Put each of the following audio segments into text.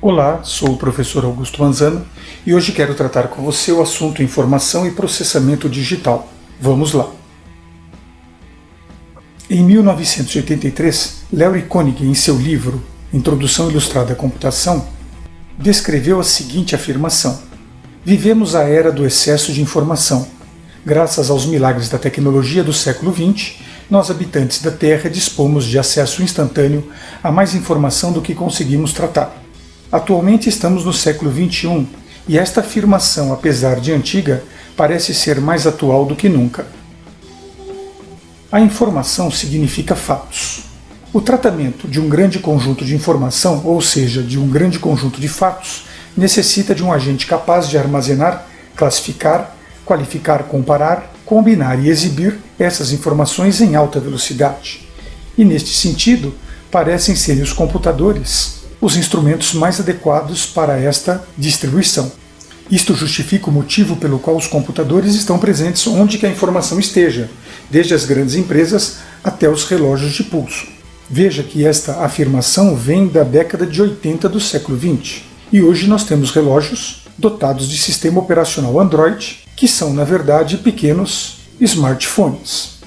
Olá, sou o professor Augusto Manzano e hoje quero tratar com você o assunto informação e processamento digital. Vamos lá! Em 1983, Larry Koenig, em seu livro Introdução Ilustrada à Computação, descreveu a seguinte afirmação: vivemos a era do excesso de informação. Graças aos milagres da tecnologia do século XX, nós habitantes da Terra dispomos de acesso instantâneo a mais informação do que conseguimos tratar. Atualmente estamos no século XXI e esta afirmação, apesar de antiga, parece ser mais atual do que nunca. A informação significa fatos. O tratamento de um grande conjunto de informação, ou seja, de um grande conjunto de fatos, necessita de um agente capaz de armazenar, classificar, qualificar, comparar, combinar e exibir essas informações em alta velocidade. E neste sentido, parecem ser os computadores os instrumentos mais adequados para esta distribuição. Isto justifica o motivo pelo qual os computadores estão presentes onde que a informação esteja, desde as grandes empresas até os relógios de pulso. Veja que esta afirmação vem da década de 80 do século XX. E hoje nós temos relógios dotados de sistema operacional Android, que são, na verdade, pequenos smartphones.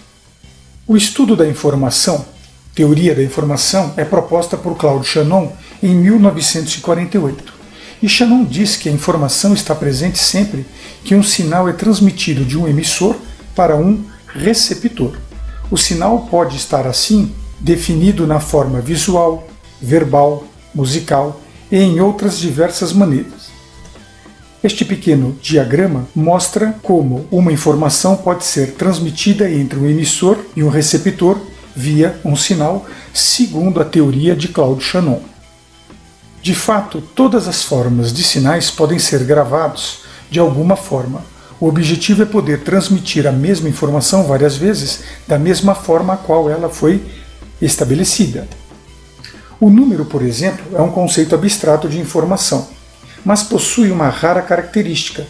O estudo da informação, teoria da informação, é proposta por Claude Shannon em 1948. E Shannon diz que a informação está presente sempre que um sinal é transmitido de um emissor para um receptor. O sinal pode estar assim definido na forma visual, verbal, musical e em outras diversas maneiras. Este pequeno diagrama mostra como uma informação pode ser transmitida entre um emissor e um receptor via um sinal, segundo a teoria de Claude Shannon. De fato, todas as formas de sinais podem ser gravados de alguma forma. O objetivo é poder transmitir a mesma informação várias vezes, da mesma forma a qual ela foi estabelecida. O número, por exemplo, é um conceito abstrato de informação, mas possui uma rara característica.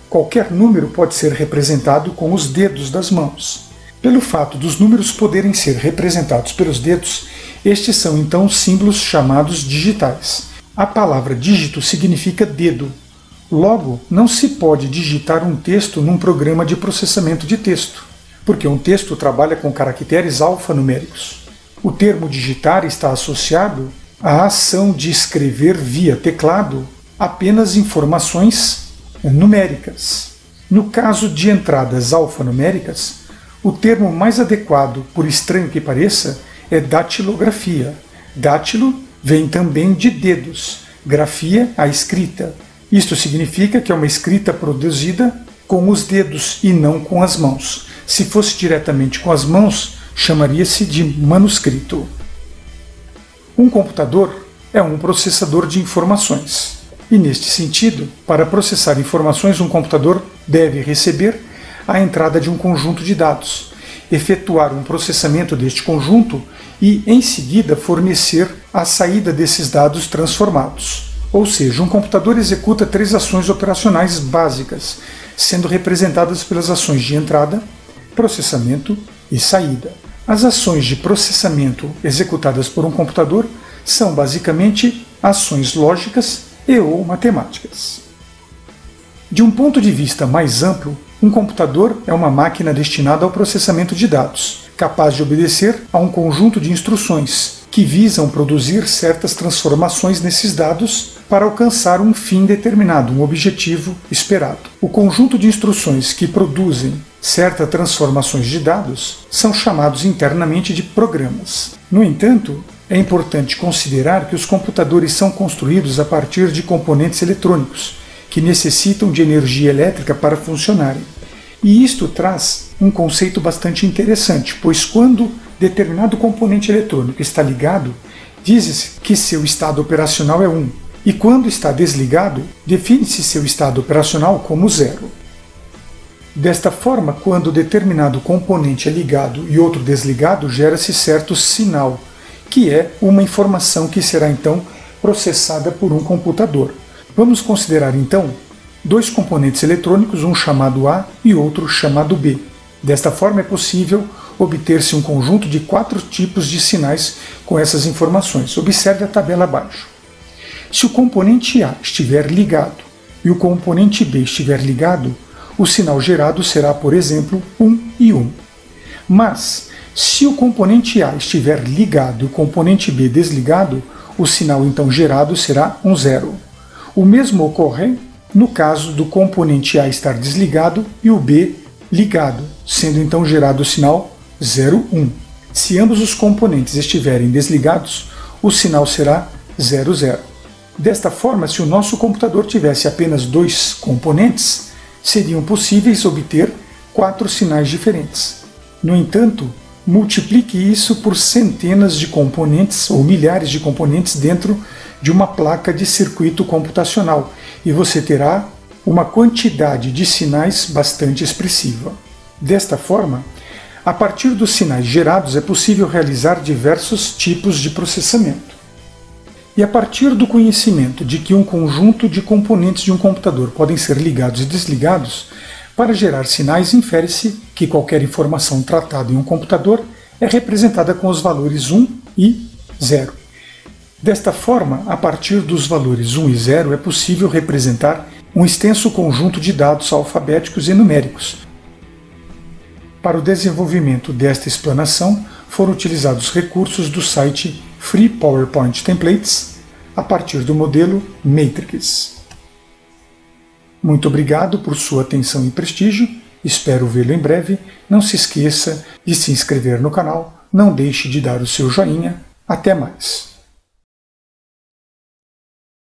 Qualquer número pode ser representado com os dedos das mãos. Pelo fato dos números poderem ser representados pelos dedos, estes são então símbolos chamados digitais. A palavra dígito significa dedo. Logo, não se pode digitar um texto num programa de processamento de texto, porque um texto trabalha com caracteres alfanuméricos. O termo digitar está associado à ação de escrever via teclado apenas informações numéricas. No caso de entradas alfanuméricas, o termo mais adequado, por estranho que pareça, é datilografia. Dátilo vem também de dedos, grafia, a escrita. Isto significa que é uma escrita produzida com os dedos e não com as mãos. Se fosse diretamente com as mãos, chamaria-se de manuscrito. Um computador é um processador de informações. E neste sentido, para processar informações, um computador deve receber a entrada de um conjunto de dados, efetuar um processamento deste conjunto e, em seguida, fornecer a saída desses dados transformados. Ou seja, um computador executa 3 ações operacionais básicas, sendo representadas pelas ações de entrada, processamento e saída. As ações de processamento executadas por um computador são basicamente ações lógicas e ou matemáticas. De um ponto de vista mais amplo, um computador é uma máquina destinada ao processamento de dados, capaz de obedecer a um conjunto de instruções que visam produzir certas transformações nesses dados para alcançar um fim determinado, um objetivo esperado. O conjunto de instruções que produzem certas transformações de dados são chamados internamente de programas. No entanto, é importante considerar que os computadores são construídos a partir de componentes eletrônicos, que necessitam de energia elétrica para funcionarem. E isto traz um conceito bastante interessante, pois quando determinado componente eletrônico está ligado, diz-se que seu estado operacional é 1, e quando está desligado, define-se seu estado operacional como 0. Desta forma, quando determinado componente é ligado e outro desligado, gera-se certo sinal, que é uma informação que será então processada por um computador. Vamos considerar então 2 componentes eletrônicos, um chamado A e outro chamado B. Desta forma é possível obter-se um conjunto de 4 tipos de sinais com essas informações. Observe a tabela abaixo. Se o componente A estiver ligado e o componente B estiver ligado, o sinal gerado será, por exemplo, 1 e 1. Mas, se o componente A estiver ligado e o componente B desligado, o sinal então gerado será um 0. O mesmo ocorre no caso do componente A estar desligado e o B ligado, sendo então gerado o sinal 0, 1. Se ambos os componentes estiverem desligados, o sinal será 0, 0. Desta forma, se o nosso computador tivesse apenas 2 componentes, seriam possíveis obter 4 sinais diferentes. No entanto, multiplique isso por centenas de componentes ou milhares de componentes dentro de uma placa de circuito computacional e você terá uma quantidade de sinais bastante expressiva. Desta forma, a partir dos sinais gerados é possível realizar diversos tipos de processamento. E a partir do conhecimento de que um conjunto de componentes de um computador podem ser ligados e desligados, para gerar sinais, infere-se que qualquer informação tratada em um computador é representada com os valores 1 e 0. Desta forma, a partir dos valores 1 e 0 é possível representar um extenso conjunto de dados alfabéticos e numéricos. Para o desenvolvimento desta explanação, foram utilizados recursos do site Free PowerPoint Templates a partir do modelo Matrix. Muito obrigado por sua atenção e prestígio, espero vê-lo em breve. Não se esqueça de se inscrever no canal, não deixe de dar o seu joinha. Até mais!